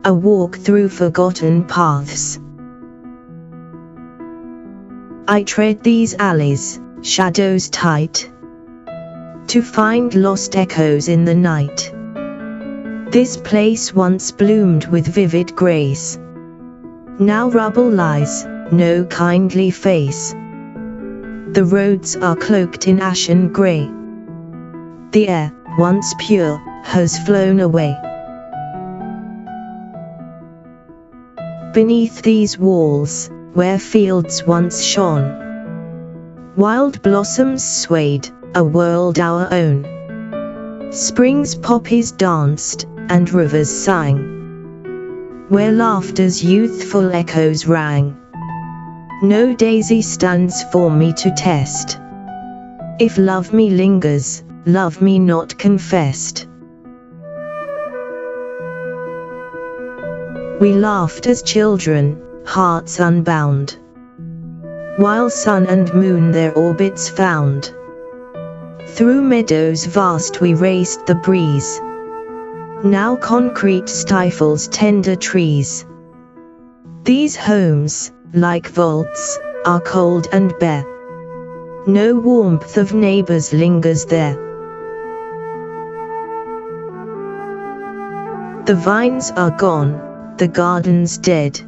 a walk through forgotten paths. I tread these alleys, shadows tight, to find lost echoes in the night. This place once bloomed with vivid grace. Now rubble lies, no kindly face. The roads are cloaked in ashen grey. The air, once pure, has flown away. Beneath these walls, where fields once shone, wild blossoms swayed, a world our own. Spring's poppies danced, and rivers sang, where laughter's youthful echoes rang. No daisy stands for me to test. If love me lingers, love me not confessed. We laughed as children, hearts unbound, while sun and moon their orbits found. Through meadows vast we raced the breeze. Now concrete stifles tender trees. These homes, like vaults, are cold and bare. No warmth of neighbors lingers there. The vines are gone, the garden's dead.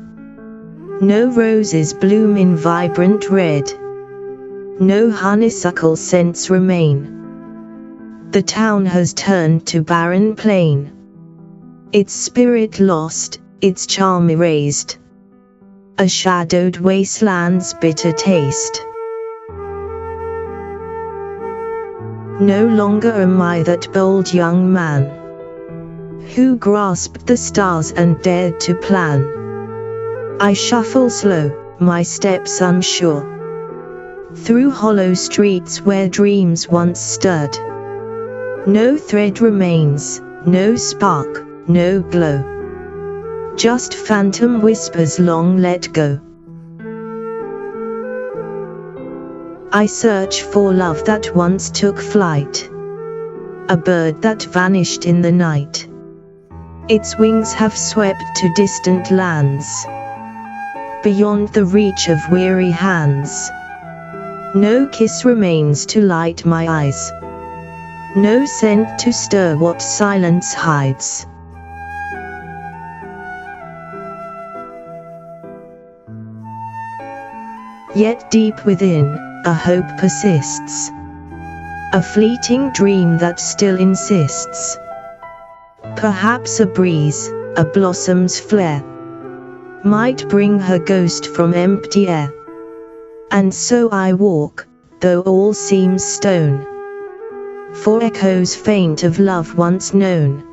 No roses bloom in vibrant red. No honeysuckle scents remain. The town has turned to barren plain. Its spirit lost, its charm erased. A shadowed wasteland's bitter taste. No longer am I that bold young man who grasped the stars and dared to plan. I shuffle slow, my steps unsure, through hollow streets where dreams once stirred. No thread remains, no spark, no glow, just phantom whispers long let go. I search for love that once took flight, a bird that vanished in the night. Its wings have swept to distant lands, beyond the reach of weary hands. No kiss remains to light my eyes, no scent to stir what silence hides. Yet deep within, a hope persists, a fleeting dream that still insists. Perhaps a breeze, a blossom's flare, might bring her ghost from empty air. And so I walk, though all seems stone, for echoes faint of love once known.